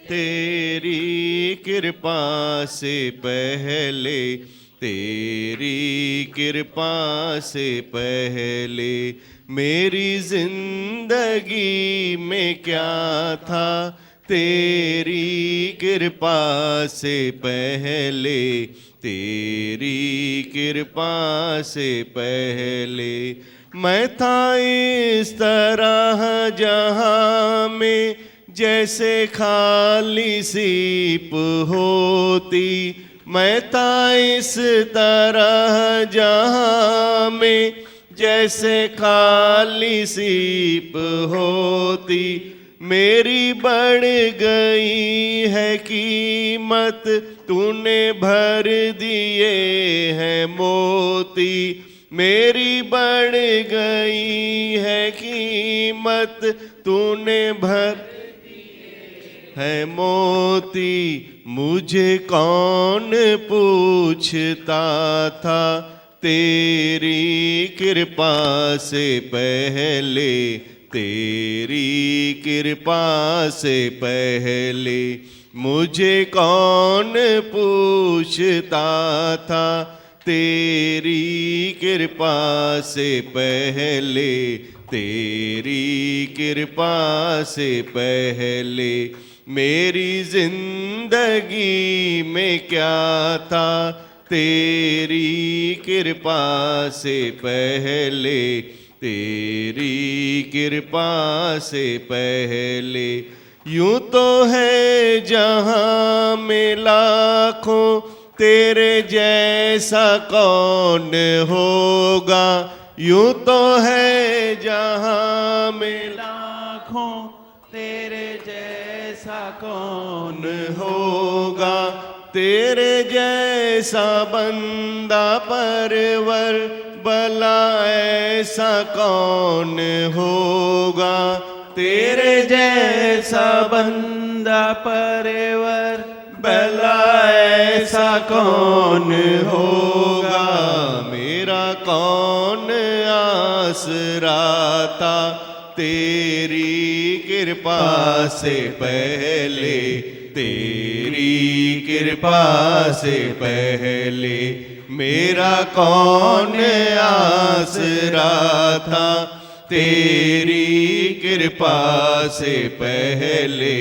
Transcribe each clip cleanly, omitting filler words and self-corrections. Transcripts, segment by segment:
तेरी कृपा से पहले, तेरी कृपा से पहले मेरी जिंदगी में क्या था। तेरी कृपा से पहले, तेरी कृपा से पहले मैं था इस तरह जहाँ में जैसे खाली सीप होती। मैं था इस तरह जहाँ में जैसे खाली सीप होती। मेरी बढ़ गई है कीमत, तूने भर दिए हैं मोती। मेरी बढ़ गई है कीमत, तूने भर है मोती। मुझे कौन पूछता था तेरी कृपा से पहले, तेरी कृपा से पहले मुझे कौन पूछता था तेरी कृपा से पहले, तेरी कृपा से पहले मेरी जिंदगी में क्या था। तेरी कृपा से पहले, तेरी कृपा से पहले यूं तो है जहां में लाखों तेरे जैसा कौन होगा। यूं तो है जहां में लाखों तेरे जैसा कौन होगा। तेरे जैसा बंदा परवर भला ऐसा कौन होगा। तेरे जैसा बंदा परवर भला ऐसा कौन होगा। मेरा कौन आसरा था तेरी कृपा से पहले, तेरी कृपा से पहले मेरा कौन आसरा था। तेरी कृपा से पहले,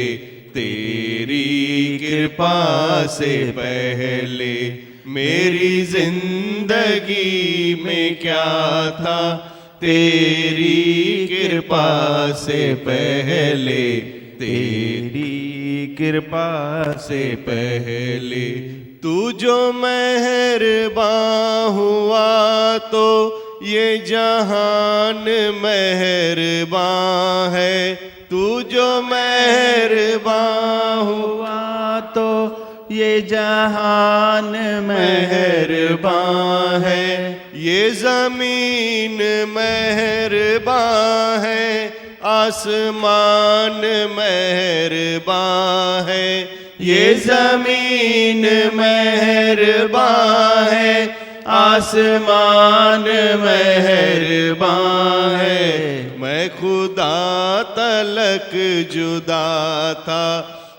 तेरी कृपा से पहले मेरी जिंदगी में क्या था। तेरी कृपा से पहले, तेरी कृपा से पहले तू जो मेहरबान हुआ तो ये जहान मेहरबान है। तू जो मेहरबान हुआ तो ये जहान मेहरबान है। ये जमीन मेहरबान है, आसमान मेहरबान है। ये जमीन मेहरबान है, आसमान मेहरबान है। मैं खुदा तलक जुदा था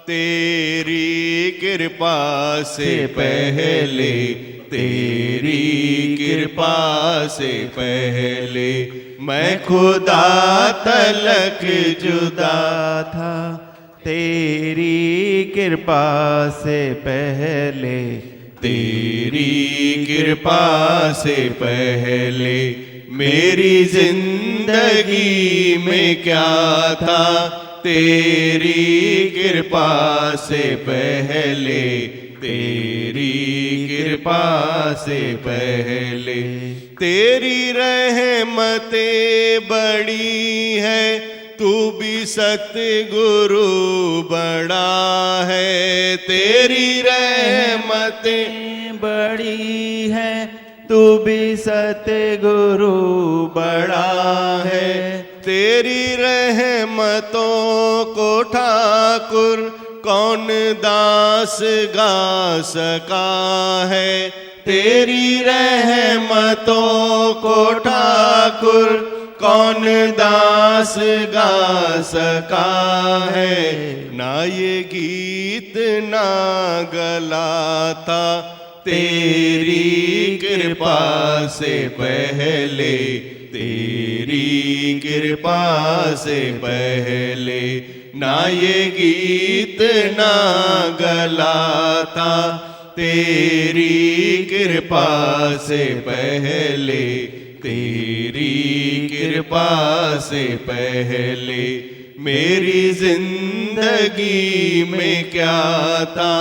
तेरी कृपा से पहले, तेरी कृपा से पहले मैं खुदा तलक जुदा था। तेरी कृपा से पहले, तेरी कृपा से पहले मेरी जिंदगी में क्या था। तेरी कृपा से पहले, तेरी कृपा से पहले तेरी रहमतें बड़ी है, तू भी सतगुरु बड़ा है। तेरी रहमतें बड़ी है, तू भी सतगुरु बड़ा है। तेरी रहमतों को ठाकुर कौन दास गा सका है। तेरी रहमतों को ठाकुर कौन दास गा सका है। ना ये गीत ना गला था तेरी कृपा से पहले, तेरी कृपा से पहले। ना ये गीत ना गला था तेरी कृपा से पहले, तेरी कृपा से पहले। मेरी जिंदगी में क्या था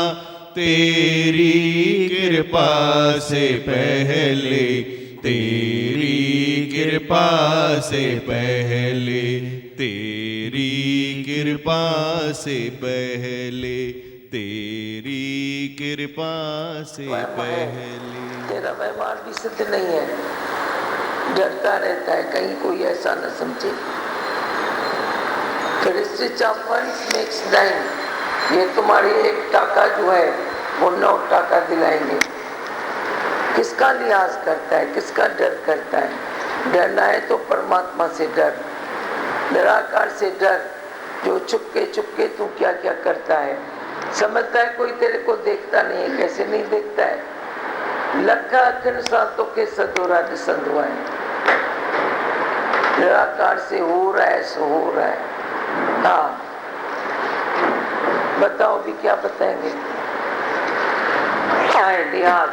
तेरी कृपा से पहले, तेरी कृपा से पहले, तेरी कृपा से पहले, तेरी कृपा से पहले। तेरा व्यवहार भी सिद्ध नहीं है, डरता रहता है कहीं कोई ऐसा न समझे। रिच ऑफ वंस मेक्स 9, ये तुम्हारी 1 टाका जो है वो 9 टाका दिलाएंगे। किसका लिहाज करता है, किसका डर करता है? डरना है तो परमात्मा से डर, निराकार से डर, जो चुपके चुपके तू क्या क्या करता है। समझता है कोई तेरे को देखता नहीं है, कैसे नहीं देखता है। लखा अखिन सातों के सदोरा दिसंदुआ है, निराकार से हो रहा है सो हो रहा है। हाँ बताओ भी क्या बताएंगे? क्या है लिहाज?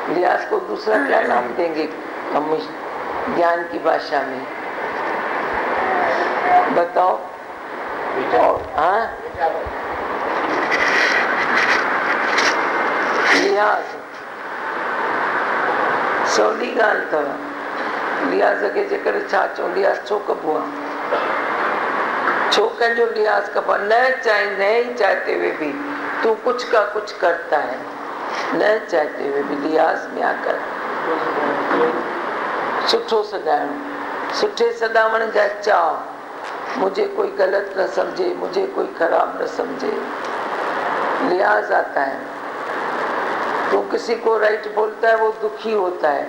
लिहाज को दूसरा क्या नाम देंगे हम ज्ञान की भाषा में? बताओ। और हाँ लिहाज सवली ॻाल्हि अथव। लिहाज़ खे जेकर छा चऊं, लिहाज़ छो कबो आहे? छो कंहिंजो लिहाज़ कबो आहे? नहीं चाहते हुए भी तू कुछ का कुछ करता है, न चाहते हुए भी लिहाज़ में आकर सुठो सदाइणो, सुठे सदावण जा चाव, मुझे कोई गलत न समझे, मुझे कोई खराब न समझे, लिहाज़ आता है। तू किसी को राइट बोलता है वो दुखी होता है,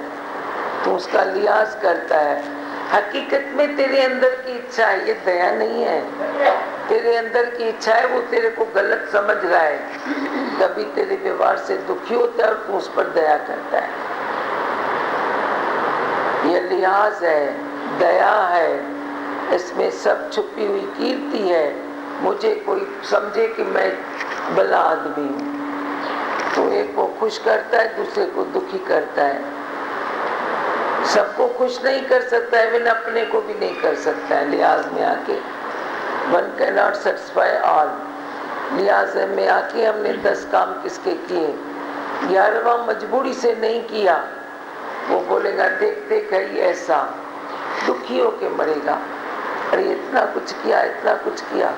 तू उसका लिहाज करता है। हकीकत में तेरे अंदर की इच्छा है, ये दया नहीं है। तेरे अंदर की इच्छा है, वो तेरे को गलत समझ रहा है, तभी तेरे व्यवहार से दुखी होता है और तू उस पर दया करता है। ये लिहाज है, दया है, इसमें सब छुपी हुई कीर्ति है। मुझे कोई समझे कि मैं भला आदमी हूँ, तो एक को खुश करता है, दूसरे को दुखी करता है। सबको खुश नहीं कर सकता है, बिना अपने को भी नहीं कर सकता है। लिहाज में आके one can not satisfy all. लिहाज में आके हमने 10 काम किसके किए, 11वां मजबूरी से नहीं किया। वो बोलेगा देख देख है ये ऐसा, दुखी होके मरेगा। अरे इतना कुछ किया, इतना कुछ किया,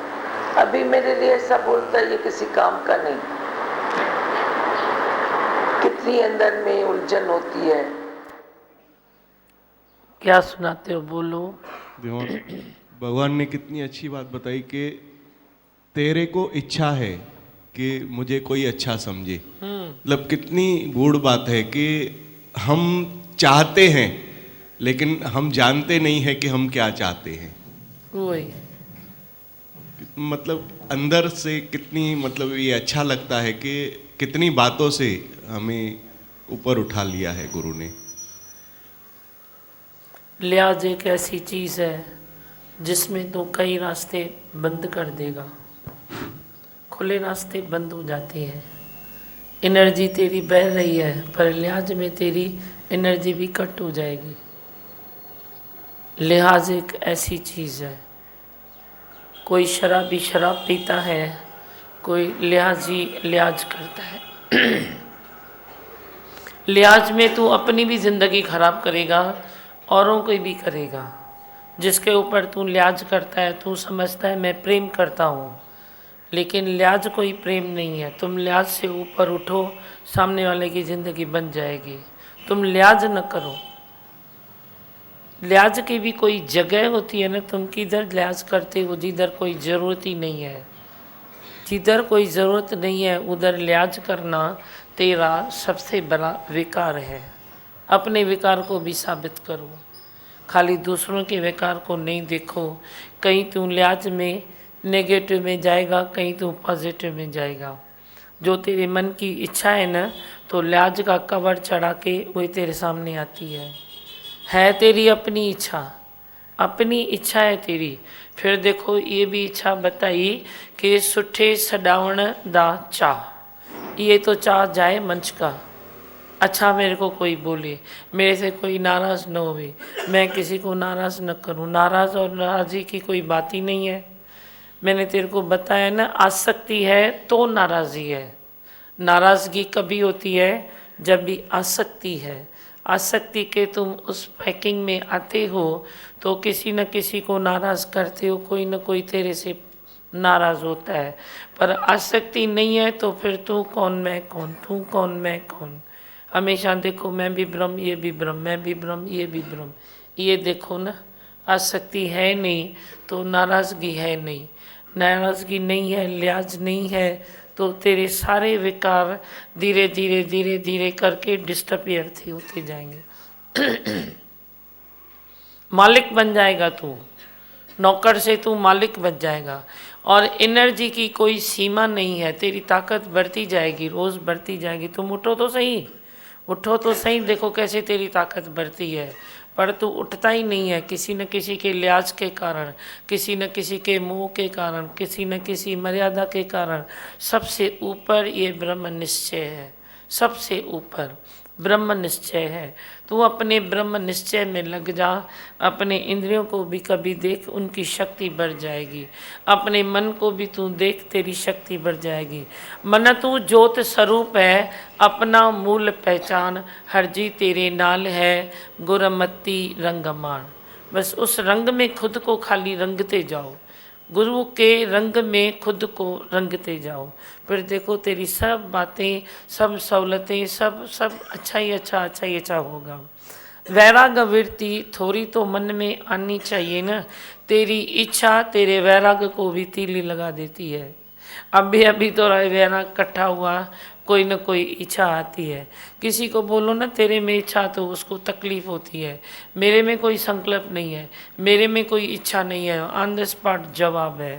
अभी मेरे लिए ऐसा बोलता है, ये किसी काम का नहीं। कितनी अंदर में उलझन होती है। क्या सुनाते हो, बोलो। भगवान ने कितनी अच्छी बात बताई कि तेरे को इच्छा है कि मुझे कोई अच्छा समझे। मतलब कितनी गूढ़ बात है कि हम चाहते हैं लेकिन हम जानते नहीं है कि हम क्या चाहते हैं। वही मतलब अंदर से कितनी, मतलब ये अच्छा लगता है कि कितनी बातों से हमें ऊपर उठा लिया है गुरु ने। लिहाज एक ऐसी चीज़ है जिसमें तो कई रास्ते बंद कर देगा, खुले रास्ते बंद हो जाते हैं। एनर्जी तेरी बह रही है, पर लिहाज में तेरी एनर्जी भी कट हो जाएगी। लिहाज एक ऐसी चीज़ है, कोई शराबी शराब पीता है, कोई लिहाजी लिहाज करता है। लिहाज में तू अपनी भी ज़िंदगी खराब करेगा, औरों को भी करेगा। जिसके ऊपर तू लिहाज करता है, तू समझता है मैं प्रेम करता हूँ, लेकिन लिहाज कोई प्रेम नहीं है। तुम लिहाज से ऊपर उठो, सामने वाले की ज़िंदगी बन जाएगी। तुम लिहाज न करो। लिहाज की भी कोई जगह होती है ना, तुम किधर लिहाज करते हो, जिधर कोई ज़रूरत ही नहीं है। जिधर कोई ज़रूरत नहीं है उधर लिहाज करना तेरा सबसे बड़ा विकार है। अपने विकार को भी साबित करो। खाली दूसरों के विकार को नहीं देखो। कहीं तू लिहाज में नेगेटिव में जाएगा, कहीं तू पॉजिटिव में जाएगा। जो तेरे मन की इच्छा है ना, तो लिहाज का कवर चढ़ा के वही तेरे सामने आती है तेरी अपनी इच्छा, अपनी इच्छा है तेरी। फिर देखो ये भी इच्छा बताई कि सुठे सडावण दा चाह, ये तो चाह जाए मंच का। अच्छा मेरे को कोई बोले, मेरे से कोई नाराज़ न होवे, मैं किसी को नाराज़ न करूं। नाराज़ और नाराज़गी की कोई बात ही नहीं है। मैंने तेरे को बताया ना, आसक्ति है तो नाराज़गी है। नाराज़गी कभी होती है जब भी आसक्ति है। आसक्ति के तुम उस पैकिंग में आते हो तो किसी न किसी को नाराज़ करते हो, कोई न कोई तेरे से नाराज़ होता है। पर आसक्ति नहीं है तो फिर तू कौन मैं कौन, तू कौन मैं कौन। हमेशा देखो मैं भी ब्रह्म, ये भी ब्रह्म, मैं भी ब्रह्म, ये भी ब्रह्म। ये देखो ना, आसक्ति है नहीं तो नाराज़गी है नहीं, नाराज़गी नहीं है, लिहाज नहीं है, तो तेरे सारे विकार धीरे धीरे धीरे धीरे करके डिस्टर्पियर थे होते जाएंगे। मालिक बन जाएगा तू, नौकर से तू मालिक बन जाएगा। और एनर्जी की कोई सीमा नहीं है, तेरी ताकत बढ़ती जाएगी, रोज़ बढ़ती जाएगी। तुम उठो तो सही, उठो तो सही, देखो कैसे तेरी ताकत बढ़ती है। पर तू उठता ही नहीं है, किसी न किसी के लिहाज के कारण, किसी न किसी के मोह के कारण, किसी न किसी मर्यादा के कारण। सबसे ऊपर ये ब्रह्म निश्चय है, सबसे ऊपर ब्रह्म निश्चय है। तू अपने ब्रह्म निश्चय में लग जा। अपने इंद्रियों को भी कभी देख, उनकी शक्ति बढ़ जाएगी। अपने मन को भी तू देख, तेरी शक्ति बढ़ जाएगी। मन तू ज्योत स्वरूप है, अपना मूल पहचान, हर जी तेरे नाल है, गुरमती रंगमान। बस उस रंग में खुद को खाली रंगते जाओ, गुरु के रंग में खुद को रंगते जाओ। फिर देखो तेरी सब बातें, सब सहूलतें, सब सब अच्छा ही अच्छा होगा। वैराग्य वृत्ति थोड़ी तो मन में आनी चाहिए ना। तेरी इच्छा तेरे वैराग्य को भी तीली लगा देती है। अभी तो वैराग इकट्ठा हुआ, कोई न कोई इच्छा आती है। किसी को बोलो ना तेरे में इच्छा, तो उसको तकलीफ होती है। मेरे में कोई संकल्प नहीं है, मेरे में कोई इच्छा नहीं है, ऑन द स्पॉट जवाब है।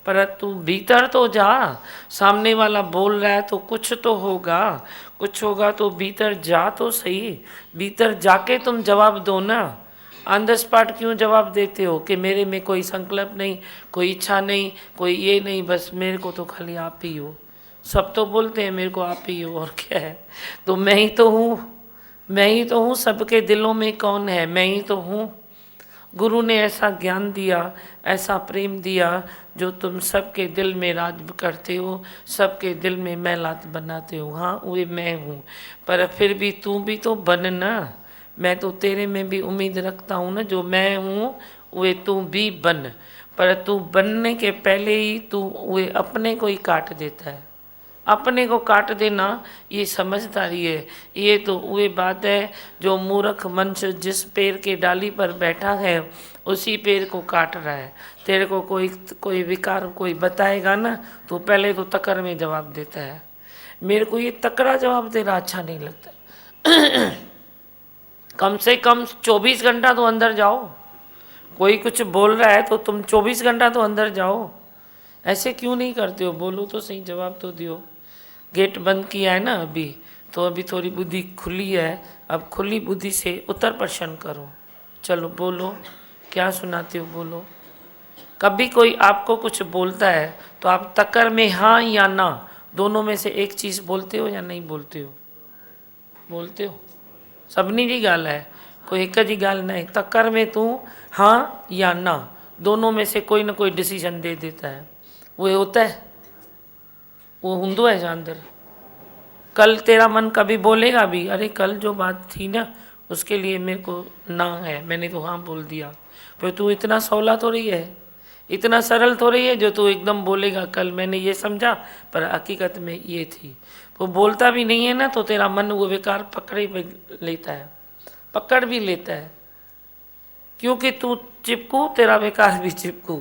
पर तू भीतर तो जा, सामने वाला बोल रहा है तो कुछ तो होगा, कुछ होगा तो भीतर जा तो सही। भीतर जाके तुम जवाब दो ना। ऑन द स्पॉट क्यों जवाब देते हो कि मेरे में कोई संकल्प नहीं, कोई इच्छा नहीं, कोई ये नहीं, बस मेरे को तो खाली आप ही हो। सब तो बोलते हैं मेरे को आप ही हो, और क्या है। तो मैं ही तो हूँ, मैं ही तो हूँ। सबके दिलों में कौन है, मैं ही तो हूँ। गुरु ने ऐसा ज्ञान दिया, ऐसा प्रेम दिया, जो तुम सबके दिल में राज करते हो, सबके दिल में महलात बनाते हो। हाँ वो मैं हूँ, पर फिर भी तू भी तो बन ना। मैं तो तेरे में भी उम्मीद रखता हूँ ना, जो मैं हूँ वे तू भी बन। पर तू बनने के पहले ही तू वे अपने को ही काट देता है। अपने को काट देना ये समझदारी है। ये तो वही बात है जो मूर्ख मनुष्य जिस पेड़ के डाली पर बैठा है उसी पेड़ को काट रहा है। तेरे को कोई विकार कोई बताएगा ना, तो पहले तो तकर में जवाब देता है। मेरे को ये तकड़ा जवाब तेरा अच्छा नहीं लगता। कम से कम 24 घंटा तो अंदर जाओ। कोई कुछ बोल रहा है तो तुम 24 घंटा तो अंदर जाओ। ऐसे क्यों नहीं करते हो? बोलो तो सही, जवाब तो दियो। गेट बंद किया है ना अभी, तो अभी थोड़ी बुद्धि खुली है। अब खुली बुद्धि से उत्तर प्रश्न करो। चलो बोलो, क्या सुनाते हो बोलो। कभी कोई आपको कुछ बोलता है तो आप तकर में हाँ या ना दोनों में से एक चीज़ बोलते हो या नहीं बोलते हो? बोलते हो? सबनी जी गाल है, कोई एक जी गाल नहीं। तकर में तू हाँ या ना दोनों में से कोई ना कोई डिसीजन दे देता है। वो होता है, वो हुंदू है अंदर। कल तेरा मन कभी बोलेगा भी, अरे कल जो बात थी ना उसके लिए मेरे को ना है, मैंने तो हाँ बोल दिया। फिर तू इतना सौला थोड़ी है, इतना सरल थोड़ी है जो तू एकदम बोलेगा कल मैंने ये समझा पर हकीकत में ये थी। वो बोलता भी नहीं है ना, तो तेरा मन वो विकार पकड़ भी लेता है, पकड़ भी लेता है। क्योंकि तू चिपकू, तेरा विकार भी चिपकू,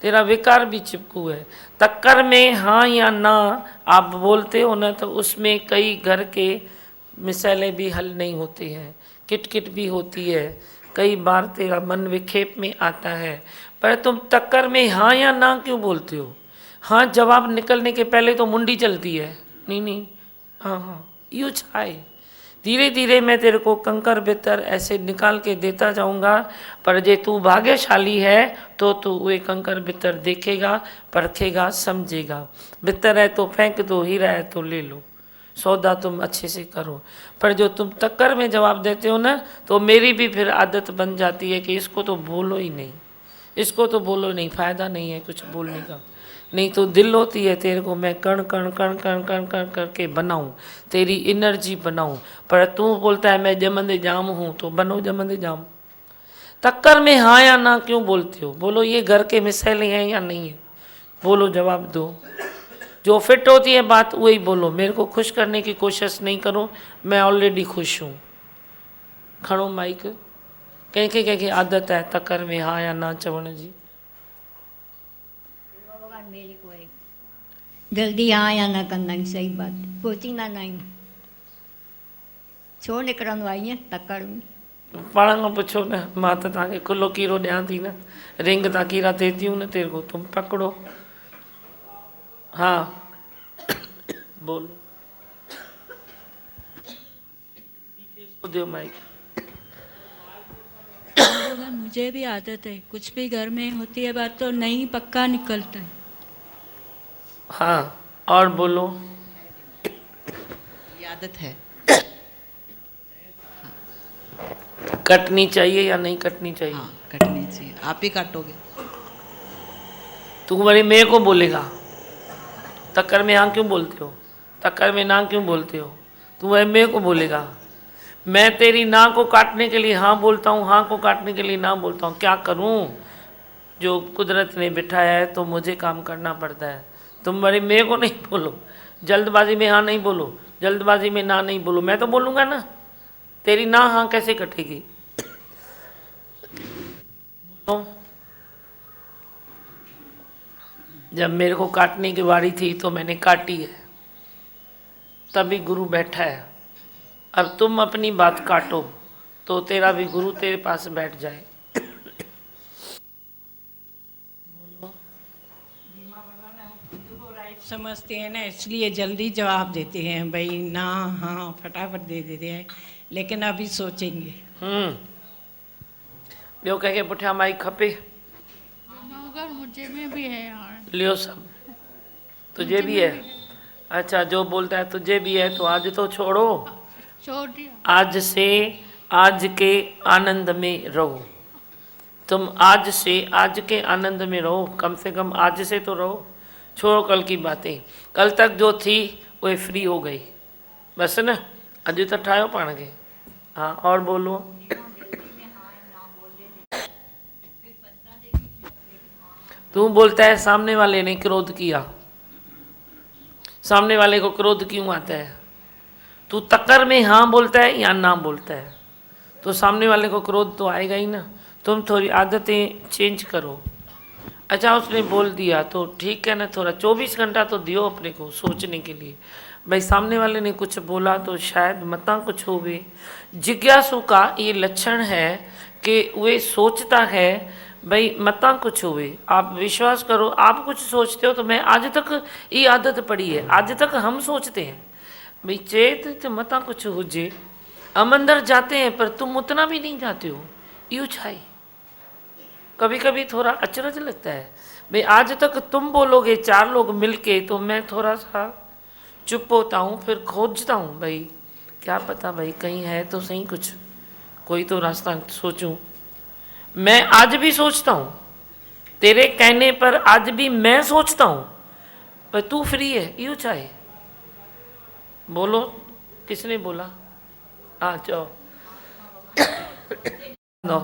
तेरा विकार भी चिपकू है। तक्कर में हाँ या ना आप बोलते हो ना, तो उसमें कई घर के मिसाइलें भी हल नहीं होती हैं, किटकिट भी होती है, कई बार तेरा मन विक्षेप में आता है, पर तुम टक्कर में हाँ या ना क्यों बोलते हो? हाँ जवाब निकलने के पहले तो मुंडी चलती है, नहीं नहीं, हाँ हाँ यूँ छाए। धीरे धीरे मैं तेरे को कंकर बितर ऐसे निकाल के देता जाऊंगा, पर जे तू भाग्यशाली है तो तू वे कंकर बितर देखेगा, परखेगा, समझेगा। बितर है तो फेंक दो, हीरा है तो ले लो, सौदा तुम अच्छे से करो। पर जो तुम टक्कर में जवाब देते हो ना, तो मेरी भी फिर आदत बन जाती है कि इसको तो बोलो ही नहीं, इसको तो बोलो नहीं, फ़ायदा नहीं है कुछ बोलने का। नहीं तो दिल होती है तेरे को मैं कण कण कण कण कण कण करके बनाऊं, तेरी एनर्जी बनाऊं, पर तू बोलता है मैं जमंदे जाम हूँ, तो बनो जमंदे जाम। टक्कर में हाँ या ना क्यों बोलते हो? बोलो ये घर के मिसाइलें हैं या नहीं है, बोलो, जवाब दो। जो फिट होती है बात वही बोलो, मेरे को खुश करने की कोशिश नहीं करो, मैं ऑलरेडी खुश हूँ। खड़ो माइक। कंहिंखे आदत है टक्कर में हाँ या ना चवण जी? मेरी कोई जल्दी हाँ या ना कंदा आहियूं, सही बात पहुचींदा न आहियूं, छो निकिरंदो आहे ईअं तकड़ में? पाण खां पुछो न, मां त तव्हांखे खुलो कीरो ॾियां थी न, रिंग तां कीरा देती हूँ न तेरे को, तुम पकड़ो। हाँ बोलो, दो माइक। मुझे भी आदत है, कुछ भी घर में होती है बात तो नहीं पक्का निकलता है। हाँ और बोलो। ये आदत है। कटनी चाहिए या नहीं कटनी चाहिए? हाँ कटनी चाहिए, आप ही काटोगे। तू मेरे मेरे को बोलेगा, टक्कर में हाँ क्यों बोलते हो, टक्कर में ना क्यों बोलते हो? तू मेरे को बोलेगा, मैं तेरी ना को काटने के लिए हाँ बोलता हूँ, हाँ को काटने के लिए ना बोलता हूँ। क्या करूँ, जो कुदरत ने बिठाया है तो मुझे काम करना पड़ता है। तुम मेरे को नहीं बोलो, जल्दबाजी में हाँ नहीं बोलो, जल्दबाजी में ना नहीं बोलो, मैं तो बोलूँगा ना, तेरी ना हाँ कैसे कटेगी? तो जब मेरे को काटने की बारी थी तो मैंने काटी है, तभी गुरु बैठा है। अब तुम अपनी बात काटो तो तेरा भी गुरु तेरे पास बैठ जाए। समझते हैं ना, इसलिए जल्दी जवाब देते हैं, भाई ना हाँ फटाफट दे देते हैं, लेकिन अभी सोचेंगे। ॿियो कंहिंखे पुठियां माइक खपे? मगर मुझे में भी है यार। लियो सब, तुझे भी है? अच्छा जो बोलता है तुझे भी है तो आज तो छोड़ो, छोड़ दिया। आज से आज के आनंद में रहो। तुम आज से आज के आनंद में रहो, कम से कम आज से तो रहो। छोड़ो कल की बातें, कल तक जो थी वो फ्री हो गई बस न, अॼु त ठाहियो पाण खे। हाँ और बोलो। तू बोलता है सामने वाले ने क्रोध किया, सामने वाले को क्रोध क्यों आता है? तू टक्कर में हाँ बोलता है या ना बोलता है, तो सामने वाले को क्रोध तो आएगा ही ना। तुम थोड़ी आदतें चेंज करो। अच्छा उसने बोल दिया तो ठीक है ना, थोड़ा 24 घंटा तो दियो अपने को सोचने के लिए। भाई सामने वाले ने कुछ बोला तो शायद मता कुछ होवे। जिज्ञासु का ये लक्षण है कि वे सोचता है भाई मता कुछ हुए। आप विश्वास करो, आप कुछ सोचते हो तो मैं आज तक ये आदत पड़ी है, आज तक हम सोचते हैं भाई चेत तो मता कुछ हुजे। हम अंदर जाते हैं पर तुम उतना भी नहीं जाते हो, यूँ छाई। कभी कभी थोड़ा अचरज लगता है भाई आज तक तुम बोलोगे 4 लोग मिलके, तो मैं थोड़ा सा चुप होता हूँ, फिर खोजता हूँ भाई क्या पता भाई कहीं है तो सही कुछ, कोई तो रास्ता सोचूं। मैं आज भी सोचता हूँ, तेरे कहने पर आज भी मैं सोचता हूँ, पर तू फ्री है, यूँ चाहे बोलो। किसने बोला? हाँ जाओ नो।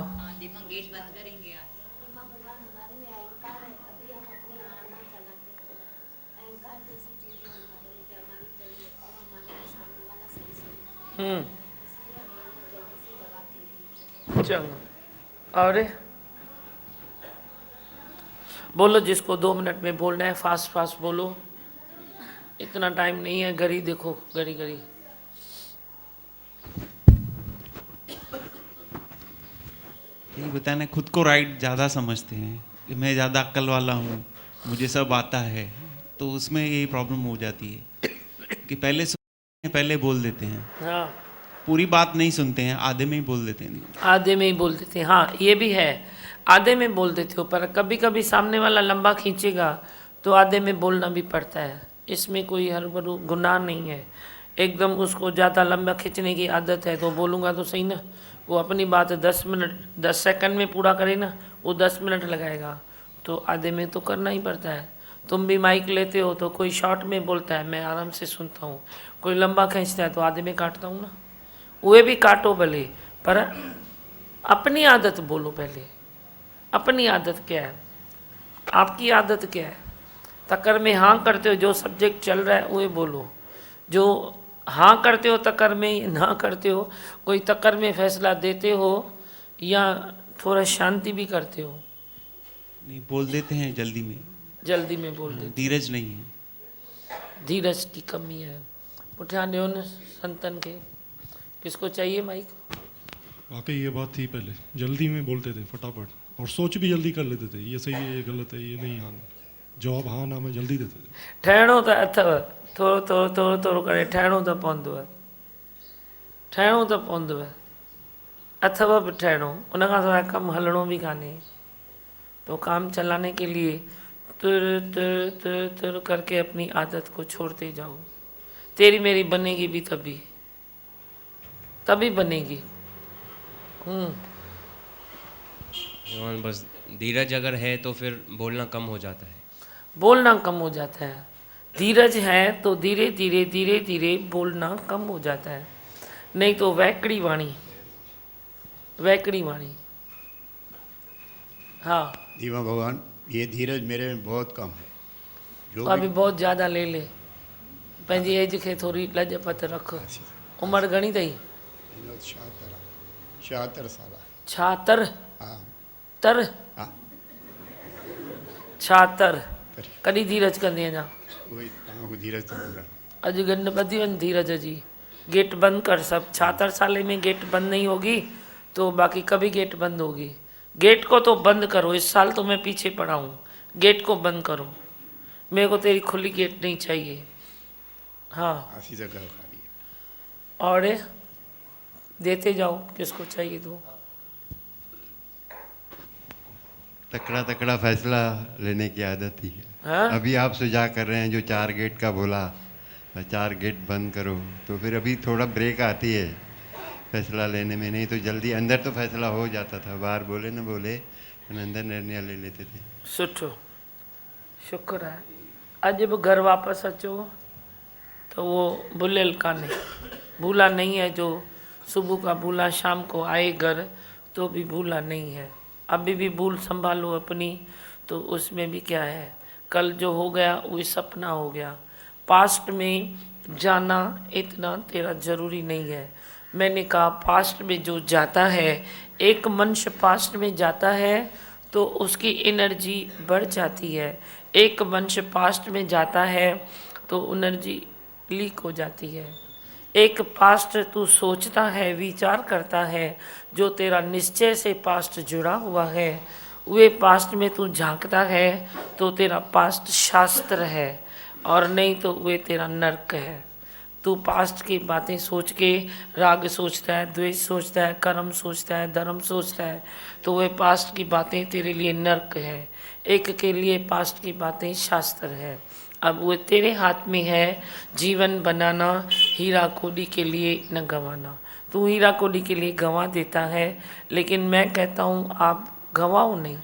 चलो और बोलो, जिसको 2 मिनट में बोलना है फास्ट फास्ट बोलो, इतना टाइम नहीं है। घड़ी देखो, घड़ी घड़ी। यही बताया ना, खुद को राइट ज़्यादा समझते हैं कि मैं ज़्यादा अक्ल वाला हूँ, मुझे सब आता है, तो उसमें यही प्रॉब्लम हो जाती है कि पहले बोल देते हैं, हाँ, पूरी बात नहीं सुनते हैं, आधे में ही बोल देते हैं। आधे में ही बोल देते हैं। हाँ, ये भी है, आधे में बोल देते हो, पर कभी कभी सामने वाला लंबा खींचेगा तो आधे में बोलना भी पड़ता है। इसमें कोई हड़बड़ू गुनाह नहीं है। एकदम उसको ज़्यादा लंबा खींचने की आदत है तो बोलूँगा तो सही ना, वो अपनी बात 10 सेकंड में पूरा करे ना, वो 10 मिनट लगाएगा, तो आधे में तो करना ही पड़ता है। तुम भी माइक लेते हो तो कोई शॉर्ट में बोलता है, मैं आराम से सुनता हूँ, कोई लंबा खींचता है तो आधे में काटता हूँ ना। वे भी काटो भले, पर अपनी आदत बोलो पहले। अपनी आदत क्या है, आपकी आदत क्या है? तकर में हाँ करते हो, जो सब्जेक्ट चल रहा है वही बोलो। जो हाँ करते हो तकर में, ना करते हो, कोई तकर में फैसला देते हो या थोड़ा शांति भी करते हो? नहीं, बोल देते हैं जल्दी में, जल्दी में बोल देते। धीरज नहीं है। धीरज की कमी है। पुठिया ड्यो न संतन के। किसको चाहिए माइक? वाकई ये बात थी, पहले जल्दी में बोलते थे फटाफट, और सोच भी जल्दी कर लेते थे, ये सही है, ये गलत है, ये नहीं, हाँ जवाब हाँ ना में जल्दी देते थे। ठहणो त अथव, थोरो थोरो थोरो थोरो करे ठहणो त पवंदव, ठहणो त पवंदव, अथव बि ठहणो, उन खां सवाइ कमु हलणो बि कान्हे। तो काम चलाने के लिए तुर तुर तुर तुर करके अपनी आदत को छोड़ते जाओ। तेरी मेरी बनेगी भी तभी बनेगी। और बस धीरज अगर है तो फिर बोलना कम हो जाता है। बोलना कम हो जाता है। धीरज है तो धीरे धीरे धीरे धीरे बोलना कम हो जाता है, नहीं तो वैकड़ी वाणी, वैकड़ी वाणी। हाँ दीवा भगवान, ये धीरज मेरे में बहुत कम है। जो अभी बहुत ज़्यादा ले ले, पंहिंजी एज खे थोड़ी लजपत रख। उमिरि घणी अथई? 76 साल। छातर? हाँ तर? हाँ छातर। कॾहिं धीरज कंदी अञा? वही तव्हां को धीरज तो पूरा। अॼु गंढ ॿधी वञ धीरज जी। गेट बंद कर सब। 76 साल में गेट बंद नहीं होगी तो बाकी कभी गेट बंद होगी। गेट को तो बंद करो। इस साल तो मैं पीछे पड़ा हूँ, गेट को बंद करो। मेरे को तेरी खुली गेट नहीं चाहिए। हाँ, आसी जगह खाली है। और देते जाओ, किसको चाहिए तो। तकड़ा तकड़ा फैसला लेने की आदत ही है। हाँ? अभी आप सुझाव कर रहे हैं जो 4 गेट का बोला, 4 गेट बंद करो, तो फिर अभी थोड़ा ब्रेक आती है फैसला लेने में। नहीं तो जल्दी अंदर तो फैसला हो जाता था, बाहर बोले न बोले अंदर निर्णय ले लेते थे। सुठो, शुक्र है। अॼु बि घर वापस अचो तो वो भुलियल कान्हे, भूला नहीं है। जो सुबह का भूला शाम को आए घर तो भी भूला नहीं है। अभी भी भूल संभालो अपनी, तो उसमें भी क्या है, कल जो हो गया वो सपना हो गया। पास्ट में जाना इतना तेरा ज़रूरी नहीं है। मैंने कहा पास्ट में जो जाता है, एक मनुष्य पास्ट में जाता है तो उसकी एनर्जी बढ़ जाती है। एक मनुष्य पास्ट में जाता है तो एनर्जी लीक हो जाती है। एक पास्ट तू सोचता है, विचार करता है, जो तेरा निश्चय से पास्ट जुड़ा हुआ है, वे पास्ट में तू झांकता है तो तेरा पास्ट शास्त्र है, और नहीं तो वे तेरा नर्क है। तू पास्ट की बातें सोच के राग सोचता है, द्वेष सोचता है, कर्म सोचता है, धर्म सोचता है, तो वे पास्ट की बातें तेरे लिए नर्क है। एक के लिए पास्ट की बातें शास्त्र है। अब वो तेरे हाथ में है, जीवन बनाना, हीरा कोडी के लिए न गंवाना। तू हीरा कोडी के लिए गंवा देता है, लेकिन मैं कहता हूँ आप गंवाओ नहीं।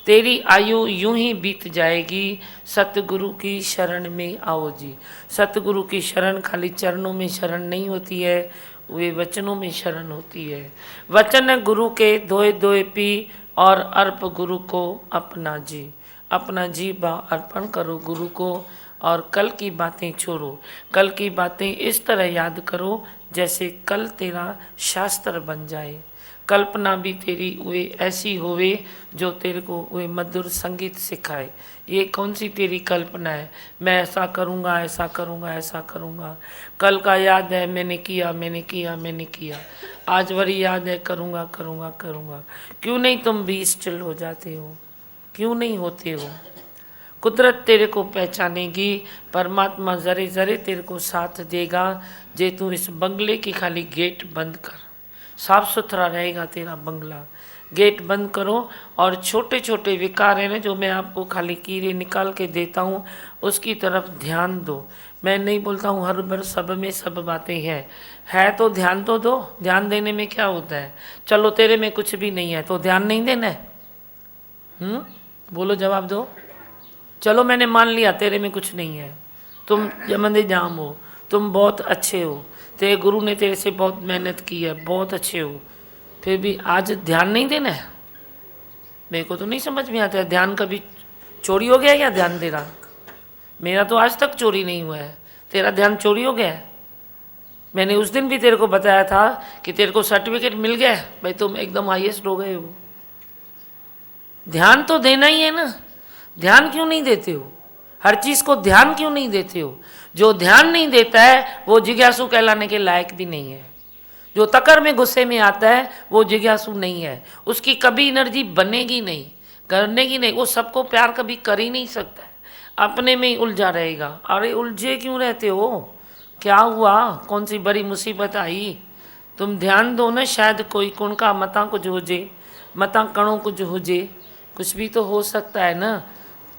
तेरी आयु यूं ही बीत जाएगी। सतगुरु की शरण में आओ जी। सतगुरु की शरण खाली चरणों में शरण नहीं होती है, वे वचनों में शरण होती है। वचन गुरु के धोए धोए पी, और अर्प गुरु को अपना जी। अपना जी बा अर्पण करो गुरु को, और कल की बातें छोड़ो। कल की बातें इस तरह याद करो जैसे कल तेरा शास्त्र बन जाए। कल्पना भी तेरी वे ऐसी होवे जो तेरे को वे मधुर संगीत सिखाए। ये कौन सी तेरी कल्पना है, मैं ऐसा करूँगा, ऐसा करूँगा, ऐसा करूँगा। कल का याद है, मैंने किया, मैंने किया, मैंने किया। आज बड़ी याद है, करूँगा करूँगा करूँगा। क्यों नहीं तुम भी स्टिल हो जाते हो? क्यों नहीं होते हो? कुदरत तेरे को पहचानेगी, परमात्मा ज़रे ज़रे तेरे को साथ देगा। जे तू इस बंगले की खाली गेट बंद कर, साफ सुथरा रहेगा तेरा बंगला। गेट बंद करो और छोटे छोटे विकार हैं ना जो मैं आपको खाली कीड़े निकाल के देता हूँ, उसकी तरफ ध्यान दो। मैं नहीं बोलता हूँ हर बार सब में सब बातें हैं, है तो ध्यान तो दो। ध्यान देने में क्या होता है? चलो तेरे में कुछ भी नहीं है तो ध्यान नहीं देना है? बोलो, जवाब दो। चलो मैंने मान लिया तेरे में कुछ नहीं है, तुम जमंदे जाम हो, तुम बहुत अच्छे हो, तेरे गुरु ने तेरे से बहुत मेहनत की है, बहुत अच्छे हो, फिर भी आज ध्यान नहीं देना है? मेरे को तो नहीं समझ में आता है, ध्यान कभी चोरी हो गया क्या ध्यान दे रहा? मेरा तो आज तक चोरी नहीं हुआ है, तेरा ध्यान चोरी हो गया है? मैंने उस दिन भी तेरे को बताया था कि तेरे को सर्टिफिकेट मिल गया है, भाई तुम एकदम हाईएस्ट हो गए हो। ध्यान तो देना ही है ना, ध्यान क्यों नहीं देते हो? हर चीज को ध्यान क्यों नहीं देते हो? जो ध्यान नहीं देता है वो जिज्ञासु कहलाने के लायक भी नहीं है। जो तकर में गुस्से में आता है वो जिज्ञासु नहीं है, उसकी कभी एनर्जी बनेगी नहीं, करने की नहीं, वो सबको प्यार कभी कर ही नहीं सकता है, अपने में ही उलझा रहेगा। अरे उलझे क्यों रहते हो? क्या हुआ? कौन सी बड़ी मुसीबत आई? तुम ध्यान दो ना, शायद कोई कुण का मता कुछ हो जे, मता कणों कुछ हो जे, कुछ भी तो हो सकता है ना।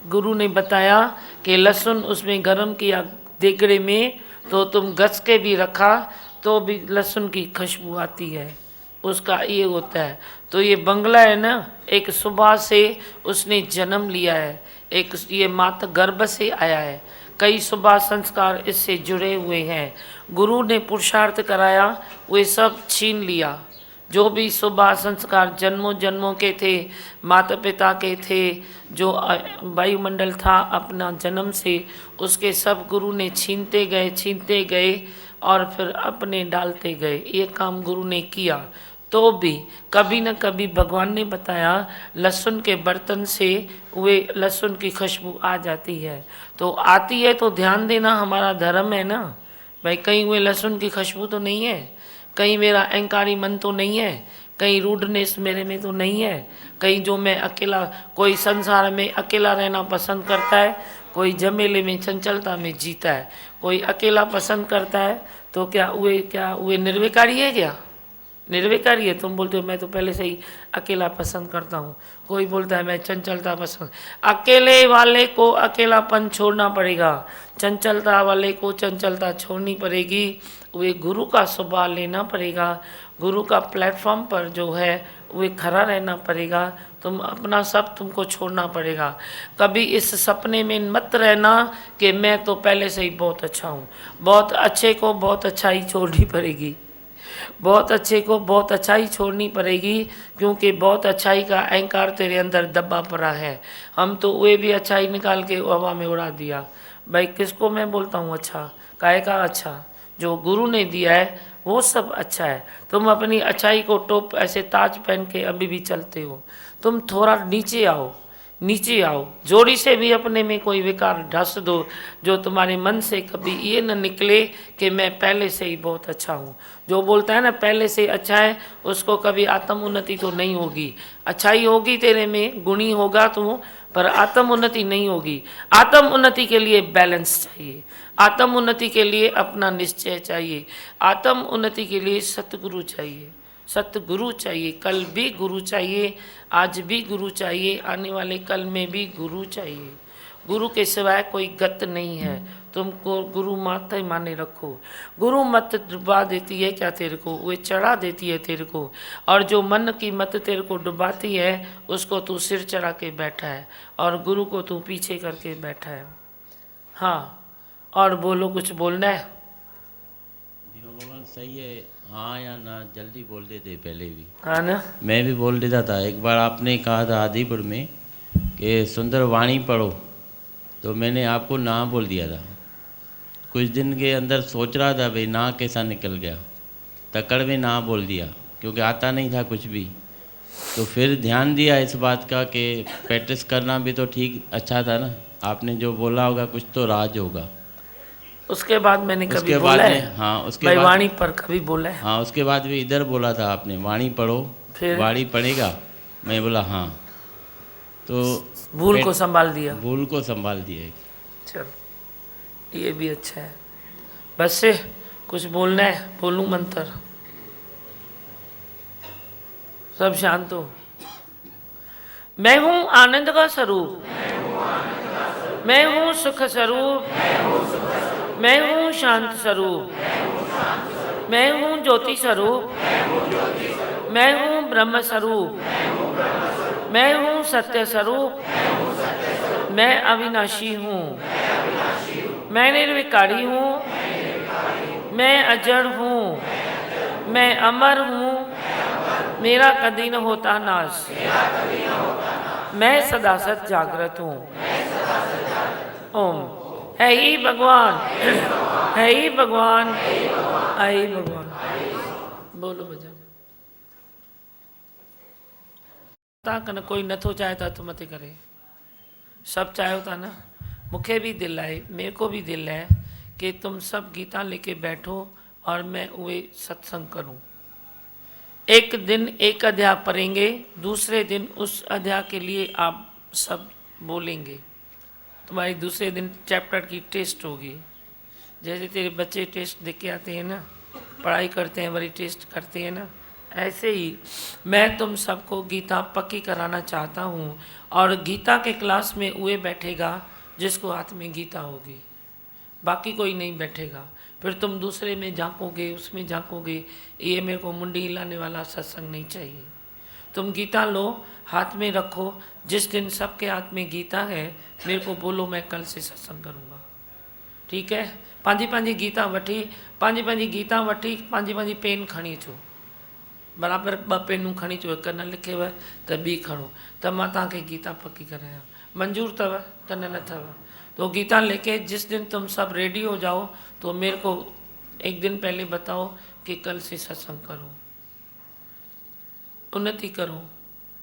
गुरु ने बताया कि लहसुन उसमें गरम किया देगड़े में, तो तुम घस के भी रखा तो भी लहसुन की खुशबू आती है, उसका ये होता है। तो ये बंगला है ना, एक सुबह से उसने जन्म लिया है, एक ये माता गर्भ से आया है, कई सुबह संस्कार इससे जुड़े हुए हैं। गुरु ने पुरुषार्थ कराया, वे सब छीन लिया। जो भी सुबह संस्कार जन्मों जन्मों के थे, माता पिता के थे, जो वायुमंडल था अपना जन्म से, उसके सब गुरु ने छीनते गए और फिर अपने डालते गए। ये काम गुरु ने किया। तो भी कभी न कभी भगवान ने बताया लहसुन के बर्तन से वे लहसुन की खुशबू आ जाती है, तो आती है तो ध्यान देना हमारा धर्म है ना भाई। कहीं वे लहसुन की खुशबू तो नहीं है, कहीं मेरा अहंकारी मन तो नहीं है, कहीं रूडनेस मेरे में तो नहीं है, कहीं जो मैं अकेला, कोई संसार में अकेला रहना पसंद करता है, कोई झमेले में चंचलता में जीता है, कोई अकेला पसंद करता है, तो क्या वे निर्विकारी है? क्या निर्विकारी है? तुम बोलते हो मैं तो पहले से ही अकेला पसंद करता हूँ, कोई बोलता है मैं चंचलता पसंद। अकेले वाले को अकेलापन छोड़ना पड़ेगा, चंचलता वाले को चंचलता छोड़नी पड़ेगी, वे गुरु का स्वभाव लेना पड़ेगा, गुरु का प्लेटफॉर्म पर जो है वे खड़ा रहना पड़ेगा। तुम अपना सब तुमको छोड़ना पड़ेगा। कभी इस सपने में मत रहना कि मैं तो पहले से ही बहुत अच्छा हूँ। बहुत अच्छे को बहुत अच्छाई छोड़नी पड़ेगी, बहुत अच्छे को बहुत अच्छाई छोड़नी पड़ेगी, क्योंकि बहुत अच्छाई का अहंकार तेरे अंदर दबा पड़ा है। हम तो वे भी अच्छाई निकाल के हवा में उड़ा दिया। भाई किसको मैं बोलता हूँ अच्छा? काहे का अच्छा? जो गुरु ने दिया है वो सब अच्छा है। तुम अपनी अच्छाई को टोप ऐसे ताज पहन के अभी भी चलते हो। तुम थोड़ा नीचे आओ, नीचे आओ, जोड़ी से भी अपने में कोई विकार ढस दो, जो तुम्हारे मन से कभी ये न निकले कि मैं पहले से ही बहुत अच्छा हूँ। जो बोलता है ना पहले से अच्छा है, उसको कभी आत्म उन्नति तो नहीं होगी। अच्छाई होगी तेरे में, गुणी होगा तू, पर आत्म उन्नति नहीं होगी। आत्म उन्नति के लिए बैलेंस चाहिए, आत्म उन्नति के लिए अपना निश्चय चाहिए, आत्म उन्नति के लिए सतगुरु चाहिए, सतगुरु चाहिए। कल भी गुरु चाहिए, आज भी गुरु चाहिए, आने वाले कल में भी गुरु चाहिए। गुरु के सिवाय कोई गत नहीं है। तुमको गुरु माता ही माने रखो। गुरु मत डुबा देती है क्या तेरे को? वे चढ़ा देती है तेरे को। और जो मन की मत तेरे को डुबाती है, उसको तू सिर चढ़ा के बैठा है और गुरु को तू पीछे करके बैठा है। हाँ, और बोलो, कुछ बोलना है? भगवान सही है, हाँ या ना जल्दी बोल देते पहले भी। हाँ ना, मैं भी बोल देता था। एक बार आपने कहा था आदिपुर में कि सुंदर वाणी पढ़ो, तो मैंने आपको ना बोल दिया था। कुछ दिन के अंदर सोच रहा था भाई ना कैसा निकल गया, तकड़ में ना बोल दिया, क्योंकि आता नहीं था कुछ भी। तो फिर ध्यान दिया इस बात का कि प्रैक्टिस करना भी तो ठीक अच्छा था ना। आपने जो बोला होगा कुछ तो राज होगा। उसके बाद मैंने कभी उसके बोला बाद है? में हाँ उसके भाई बाद वाणी पर कभी बोला है? हाँ उसके बाद भी इधर बोला था आपने वाणी पढ़ो, फिर? वाणी पढ़ेगा, मैं बोला हाँ, तो भूल को संभाल दिया। भूल को संभाल दिया। चलो ये भी अच्छा है। बस से कुछ बोलना है, बोलूं मंत्र? सब शांत हो। मैं हूँ आनंद का स्वरूप, मैं हूँ सुख स्वरूप, मैं हूँ शांत स्वरूप, मैं हूँ ज्योति स्वरूप, मैं हूँ ब्रह्म स्वरूप, मैं हूँ सत्य स्वरूप, मैं अविनाशी हूँ, मैं निर्विकारी हूँ, मैं अजड़ हूँ, मैं अमर हूँ, मेरा कभी न होता नाश, मैं सदा सत जागृत हूँ। ओम है ही भगवान, है ही भगवान, है ही भगवान। बोलो भजन। कन कोई नथो चाहे तो हथ मथे करे, सब चाहो था ना। मुखे भी दिल है, मेरे को भी दिल है कि तुम सब गीता लेके बैठो और मैं वे सत्संग करूं। एक दिन एक अध्याय पढ़ेंगे, दूसरे दिन उस अध्याय के लिए आप सब बोलेंगे। तुम्हारी दूसरे दिन चैप्टर की टेस्ट होगी। जैसे तेरे बच्चे टेस्ट दे के आते हैं ना, पढ़ाई करते हैं वही टेस्ट करते हैं ना, ऐसे ही मैं तुम सबको गीता पक्की कराना चाहता हूँ। और गीता के क्लास में वे बैठेगा जिसको हाथ में गीता होगी, बाकी कोई नहीं बैठेगा। फिर तुम दूसरे में झांकोगे, उसमें झांकोगे, ये मेरे को मुंडी हिलाने वाला सत्संग नहीं चाहिए। तुम गीता लो, हाथ में रखो। जिस दिन सबके हाथ में गीता है मेरे को बोलो, मैं कल से सत्संग करूँगा। ठीक है? पंहिंजी पंहिंजी गीता वठी, पंहिंजी पंहिंजी गीता वठी, पंहिंजी पंहिंजी पेन खणी अचो। बराबरि 2 पेनूं खणी अचो, हिकु न लिखेव त ॿी खणो, त मां तव्हांखे गीता पक्की करायां। मंजूर अथव त न अथव? तो गीता लेके जिस दिन तुम सब रेडी हो जाओ तो मेरे को एक दिन पहले बताओ कि कल से सत्संग करो, उन्नति करो,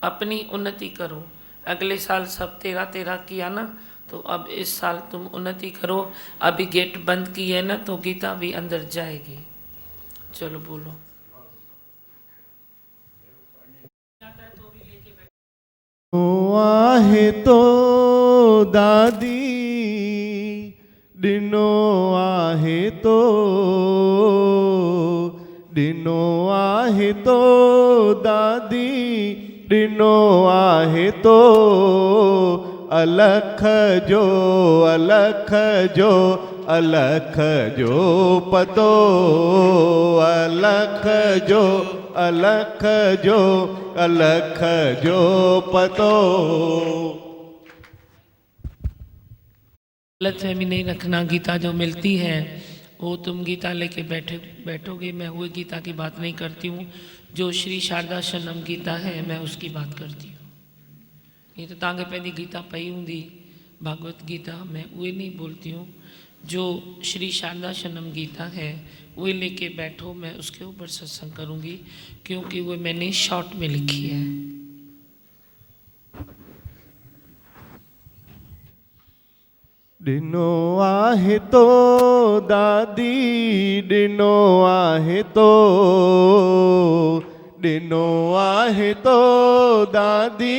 अपनी उन्नति करो। अगले साल सब 13-13 किया ना, तो अब इस साल तुम उन्नति करो। अभी गेट बंद की है ना, तो गीता भी अंदर जाएगी। चलो बोलो। आहे तो दादी ॾिनो आहे तो, ॾिनो आहे तो दादी ॾिनो आहे तो, अलख जो अलख जो अलख जो पतो, अलख जो अलख जो अलख जो पतो। गलतफहमी नहीं रखना। गीता जो मिलती है वो तुम गीता लेके बैठोगे। मैं वो गीता की बात नहीं करती हूँ, जो श्री शारदा शनम गीता है मैं उसकी बात करती हूँ। ये तो तव्हांखे पंहिंजी गीता पई हूंदी भागवत गीता, मैं वो नहीं बोलती हूँ। जो श्री शारदा शनम गीता है वो लेके बैठो, मैं उसके ऊपर सत्संग करूँगी, क्योंकि वो मैंने शॉर्ट में लिखी है। ॾिनो आहे तो दादी ॾिनो आहे तो, ॾिनो आहे तो दादी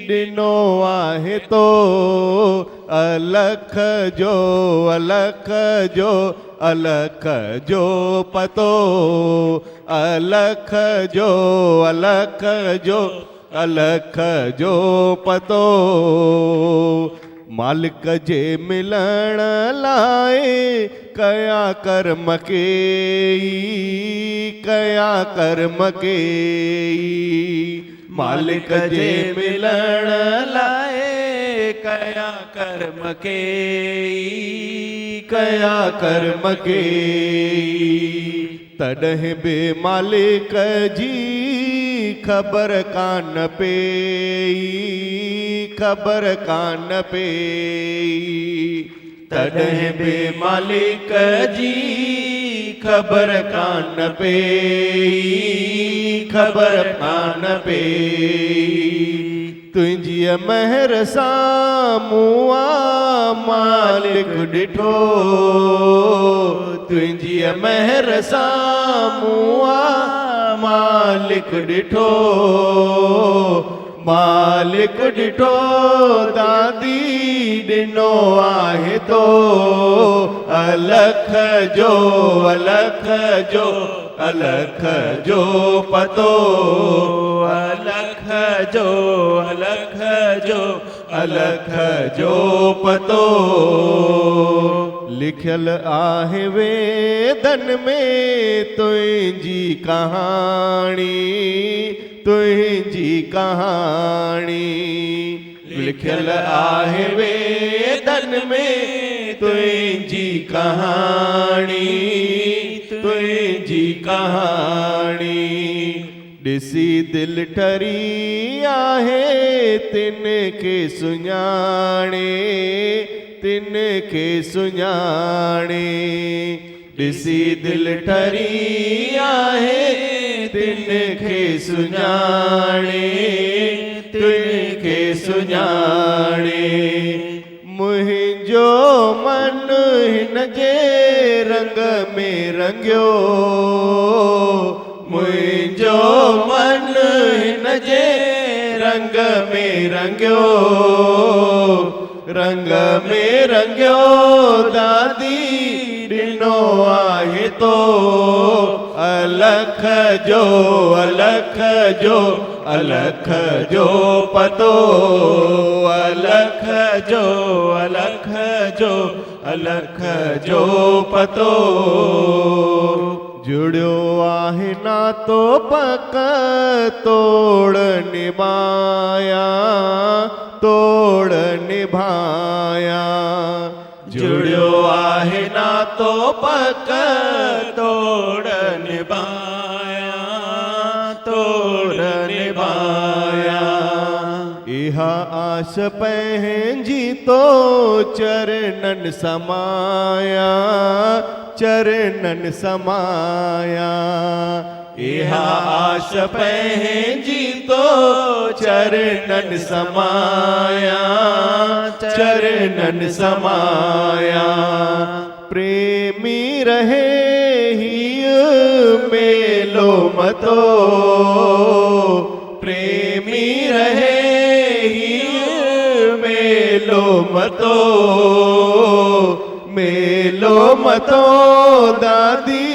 ॾिनो आहे तो, अलख जो अलख जो अलख जो पतो, अलख जो अलख जो अलख जो पतो। मालिक जे मिलण लाए कया कर्म के, कया कर्म के, मालिक जे मिलण लाए कया कर्म के, कया कर्म के। तॾहिं बि मालिक जी ख़बर कान पई, ख़बर कान पई, तॾहिं बि मालिक जी ख़बर कान पई, ख़बर कान पई। तुंहिंजी महर सां मुआ मालिक ॾिठो, तुंहिंजी महर सां मुआ मालिक ॾिठो, मालिक ॾिठो दादी ॾिनो आहे तो अलख जो अलख जो अलख जो पतो, अलख जो अलख जो अलख जो पतो। लिखियल आहे वेदन में तुंहिंजी कहाणी, तुंहिंजी कहाणी, लिखियल आहे वेदन में तुंहिंजी कहाणी, तुंहिंजी कहाणी। ॾिसी दिलि ठरी आहे तिन खे सुञाणे, तिन खे सुञाणे, ॾिसी दिलि ठरी आहे तिन खे सुञाणे, तिन खे सुञाणे। मुंहिंजो मन हिन जे रंग में रंगियो, मुंहिंजो मन हिन जे रंग में रंगियो, रंग में रंगियो दादी ॾिनो आहे तो अलख जो अलख जो अलख जो पतो, अलख जो अलख जो अलख जो पतो। जुड़ियो आहे नातो पक तोड़ निभाया, तोड़ निभाया, जुड़ियो आहे नातो पक तोड़ निभाया, तोड़ निभाया। इहा आस पंहिंजी तो चरणन समाया, चरणन समाया। इहा आस पंहिंजी तो चरणन समाया, चरणन समाया। प्रेमी रहे ही मेलो मतो, प्रेमी रहे ही मेलो मतो, मेलो मतो दादी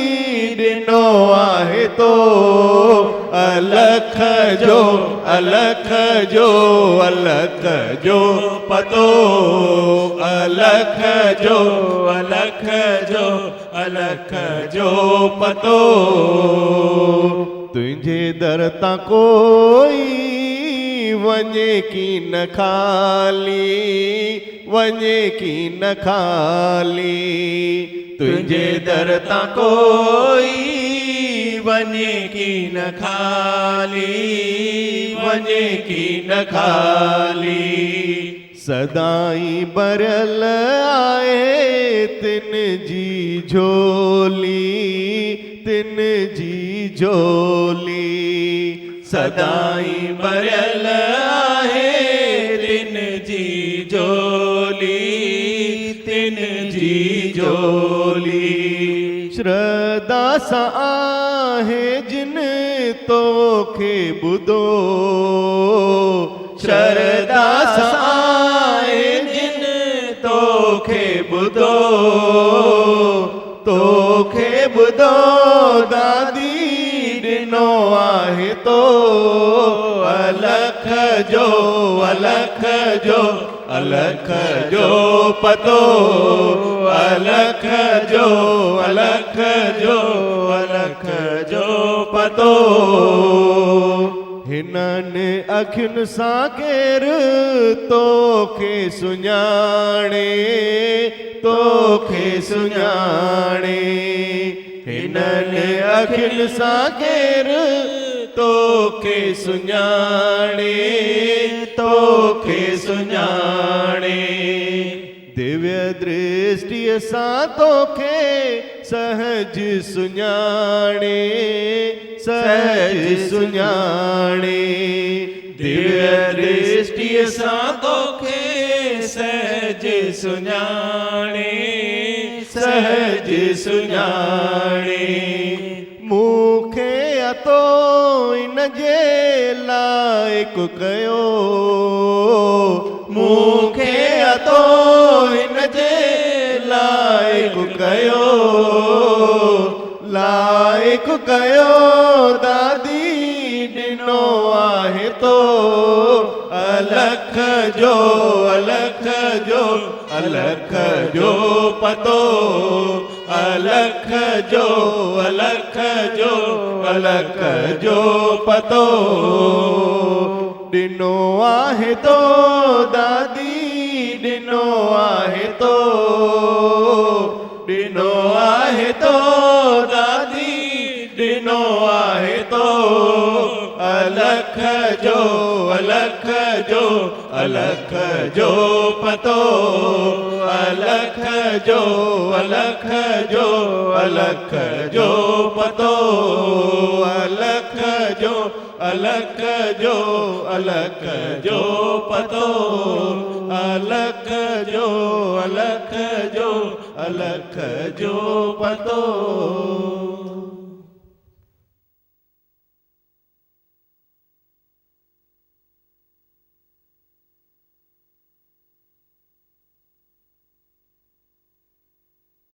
ॾिनो आहे तो अलख जो अलख जो अलख जो पतो, अलख जो अलख जो अलख जो पतो। तुंहिंजे दर तां कोई वञे की न खाली, वञे की न खाली, तुंहिंजे दर तां कोई वञे की न खाली, वञे की न खाली। सदाई भरियल आहे तिन जी झोली, तिन जी झोली, सदाई भरियल आहे तिन जी झोली, तिन जी झोली। श्रद्धा सां आहे जिन तोखे ॿुधो, श्रद्धा सां आहे जिन तोखे ॿुधो, तोखे ॿुधो दादी ॾिनो आहे तो अलख जो अलख जो अलख जो पतो, अलख जो अलख जो अलख जो पतो। हिननि अखियुनि सां केरु तोखे सुञाणे, तोखे सुञाणे, हिननि अखियुनि सां केरु तोखे सुञाणे, तोखे सुञाणे। दिव्य दृष्टिअ सां तोखे सहज सुञाणे, सहज सुञाणे, दिव्य दृष्टि असां तोखे सहज सुञाणे, सहज सुञाणे। मूंखे अतो इन जे लाइक कयो, मूंखे अतो इन जे लाइक कयो, लाइक कयो दादी ॾिनो आहे तो अलख जो, अलख जो, अलख जो पतो, अलख जो, अलख जो, अलख जो पतो ॾिनो आहे तो दादी ॾिनो आहे तो, ॾिनो आहे तो दादी ॾिनो आहे तो अलख जो, अलख जो, अलख जो पतो, अलख जो, अलख जो, अलख जो पतो, अलख जो, अलख जो, अलख जो पतो, अलख जो, अलख जो, अलख जो पतो।